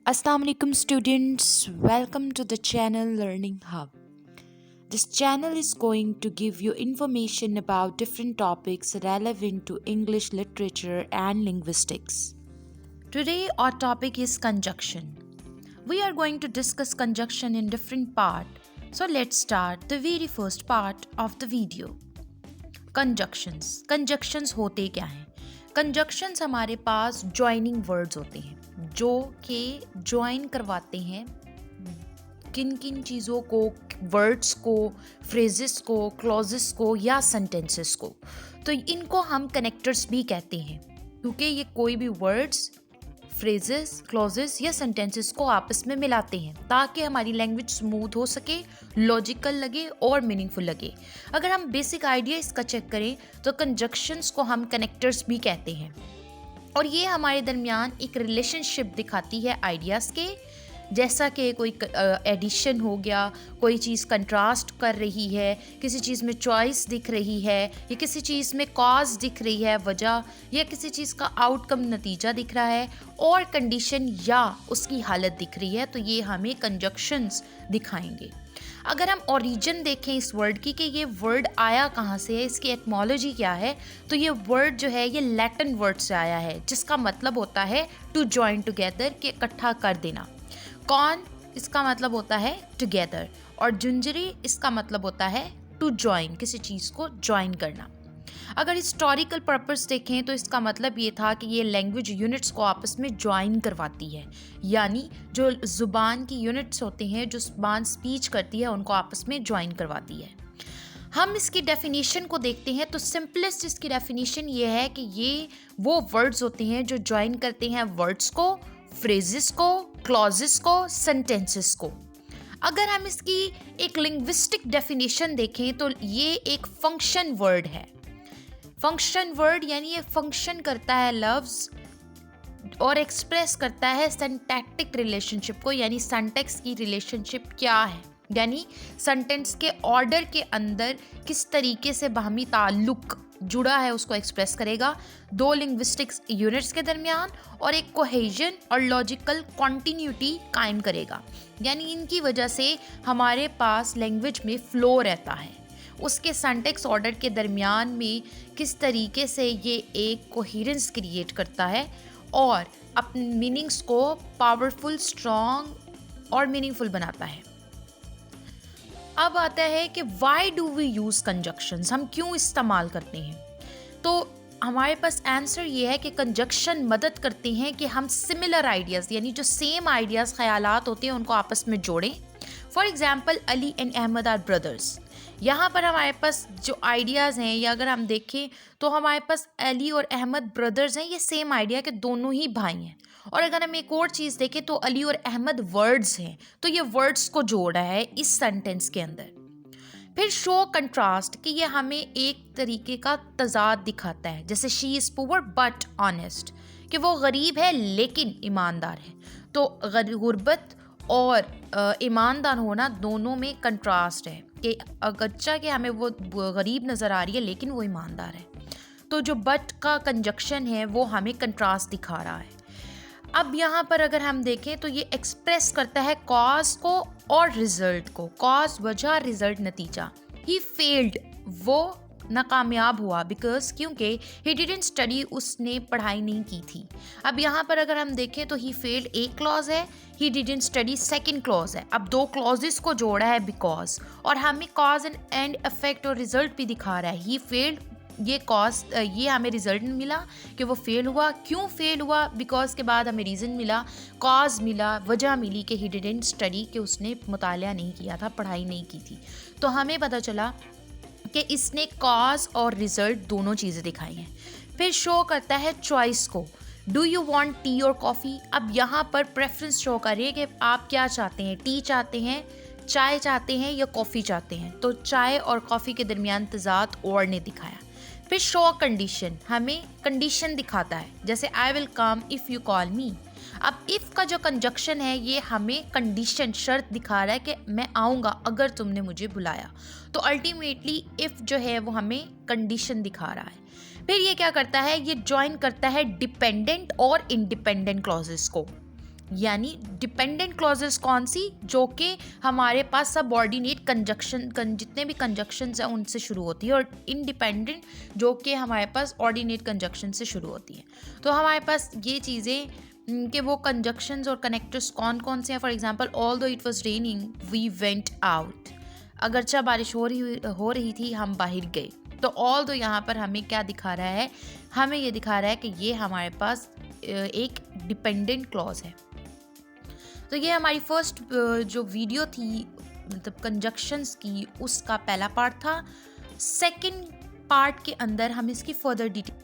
Assalamu alaikum students, welcome to the channel Learning Hub. This channel is going to give you information about different topics relevant to English literature and linguistics. Today our topic is conjunction. We are going to discuss conjunction in different parts. So let's start the very first part of the video. Conjunctions होते क्या हैं? Conjunctions हमारे पास joining words होते हैं जो कि join करवाते हैं किन किन चीज़ों को, वर्ड्स को, फ्रेजेस को, क्लॉजेस को या सेंटेंसेस को। तो इनको हम कनेक्टर्स भी कहते हैं क्योंकि ये कोई भी वर्ड्स, फ्रेजेस, क्लॉजेस या सेंटेंसेस को आपस में मिलाते हैं ताकि हमारी लैंग्वेज स्मूथ हो सके, लॉजिकल लगे और मीनिंगफुल लगे। अगर हम बेसिक आइडिया इसका चेक करें तो कंजक्शंस को हम कनेक्टर्स भी कहते हैं और ये हमारे दरमियान एक रिलेशनशिप दिखाती है आइडियाज़ के, जैसा कि कोई एडिशन हो गया, कोई चीज़ कंट्रास्ट कर रही है, किसी चीज़ में चॉइस दिख रही है या किसी चीज़ में कॉज दिख रही है, वजह, या किसी चीज़ का आउटकम नतीजा दिख रहा है और कंडीशन या उसकी हालत दिख रही है, तो ये हमें कंजक्शंस दिखाएंगे। अगर हम ओरिजिन देखें इस वर्ड की कि ये वर्ड आया कहाँ से है, इसकी एटमोलॉजी क्या है, तो ये वर्ड जो है ये लैटिन वर्ड से आया है जिसका मतलब होता है टू जॉइन टुगेदर, के इकट्ठा कर देना। कॉन इसका मतलब होता है टुगेदर और जुंजरी इसका मतलब होता है टू जॉइन, किसी चीज़ को जॉइन करना। अगर हिस्टोरिकल पर्पस देखें तो इसका मतलब ये था कि ये लैंग्वेज यूनिट्स को आपस में ज्वाइन करवाती है, यानी जो ज़ुबान की यूनिट्स होते हैं, जो ज़ुबान स्पीच करती है, उनको आपस में ज्वाइन करवाती है। हम इसकी डेफिनेशन को देखते हैं तो सिंपलेस्ट इसकी डेफिनेशन ये है कि ये वो वर्ड्स होते हैं जो ज्वाइन करते हैं वर्ड्स को, फ्रेजेस को, क्लॉजेस को, सेंटेंसेस को। अगर हम इसकी एक लिंग्विस्टिक डेफिनेशन देखें तो ये एक फंक्शन वर्ड है। फंक्शन वर्ड यानी ये फंक्शन करता है लफ्ज़ और एक्सप्रेस करता है सिंटैक्टिक रिलेशनशिप को, यानी सिंटैक्स की रिलेशनशिप क्या है, यानी सेंटेंस के ऑर्डर के अंदर किस तरीके से बाहमी ताल्लुक जुड़ा है उसको एक्सप्रेस करेगा दो लिंग्विस्टिक्स यूनिट्स के दरमियान और एक कोहेजन और लॉजिकल कॉन्टिन्यूटी कायम करेगा, यानी इनकी वजह से हमारे पास लैंग्वेज में फ्लो रहता है। उसके सिंटैक्स ऑर्डर के दरमियान में किस तरीके से ये एक कोहेरेंस क्रिएट करता है और अपने मीनिंग्स को पावरफुल, स्ट्रॉन्ग और मीनिंगफुल बनाता है। अब आता है कि why do we use conjunctions, हम क्यों इस्तेमाल करते हैं। तो हमारे पास आंसर ये है कि कंजक्शन मदद करते हैं कि हम सिमिलर आइडियाज़, यानी जो सेम आइडियाज़, ख्यालात होते हैं, उनको आपस में जोड़ें। For example Ali and Ahmed are brothers. यहाँ पर हमारे पास जो आइडियाज़ हैं, या अगर हम देखें तो हमारे पास अली और अहमद ब्रदर्स हैं, ये सेम आइडिया के दोनों ही भाई हैं। और अगर हम एक और चीज़ देखें तो अली और अहमद वर्ड्स हैं, तो ये वर्ड्स को जोड़ा है इस सेंटेंस के अंदर। फिर शो कंट्रास्ट, कि ये हमें एक तरीके का तजाद दिखाता है, जैसे she is poor but honest, कि वो गरीब है लेकिन ईमानदार है। तो गुर्बत और ईमानदार होना दोनों में कंट्रास्ट है कि अगरचा कि हमें वो गरीब नज़र आ रही है लेकिन वो ईमानदार है। तो जो बट का कंजक्शन है वो हमें कंट्रास्ट दिखा रहा है। अब यहाँ पर अगर हम देखें तो ये एक्सप्रेस करता है कॉज को और रिजल्ट को, कॉज वजह, रिजल्ट नतीजा। ही फेल्ड, वो नाकामयाब हुआ, बिकॉज क्योंकि ही डिडंट स्टडी, उसने पढ़ाई नहीं की थी। अब यहाँ पर अगर हम देखें तो ही फेल्ड एक क्लॉज है, he didn't study second clause है। अब दो क्लॉजेस को जोड़ा है बिकॉज, और हमें कॉज एंड इफेक्ट और रिजल्ट भी दिखा रहा है। ही फेल्ड, ये कॉज, ये हमें रिजल्ट मिला कि वो फेल हुआ। क्यों फेल हुआ? बिकॉज के बाद हमें रीज़न मिला, कॉज मिला, वजह मिली कि ही डिडंट स्टडी, कि उसने मुतालिया नहीं किया था, पढ़ाई नहीं की थी। तो हमें पता चला कि इसने कॉज और रिजल्ट दोनों चीज़ें दिखाई हैं। फिर शो करता है चॉइस को, डू यू वांट टी और कॉफ़ी। अब यहाँ पर प्रेफरेंस शो करिए कि आप क्या चाहते हैं, टी चाहते हैं, चाय चाहते हैं या कॉफ़ी चाहते हैं। तो चाय और कॉफ़ी के दरमियान तजाद और ने दिखाया। फिर शो कंडीशन, हमें कंडीशन दिखाता है, जैसे I will come if you call मी। अब इफ़ का जो कंजक्शन है ये हमें कंडीशन, शर्त दिखा रहा है कि मैं आऊँगा अगर तुमने मुझे बुलाया। तो अल्टीमेटली इफ़ जो है वो हमें कंडीशन दिखा रहा है। फिर ये क्या करता है, ये ज्वाइन करता है डिपेंडेंट और इंडिपेंडेंट क्लॉजेस को। यानी डिपेंडेंट क्लॉजेस कौन सी, जो कि हमारे पास सबऑर्डिनेट कंजक्शन जितने भी कंजक्शंस हैं उनसे शुरू होती है, और इंडिपेंडेंट जो कि हमारे पास ऑर्डिनेट कंजक्शन से शुरू होती है। तो हमारे पास ये चीज़ें कि वो कंजक्शंस और कनेक्टर्स कौन कौन से हैं। For example, although it was raining we went out, अगरचा बारिश हो रही थी हम बाहर गए। तो ऑल्दो यहाँ पर हमें क्या दिखा रहा है, हमें ये दिखा रहा है कि ये हमारे पास एक डिपेंडेंट क्लॉज है। तो ये हमारी फर्स्ट जो वीडियो थी मतलब कंजक्शंस की, उसका पहला पार्ट था। सेकंड पार्ट के अंदर हम इसकी फर्दर डिटेल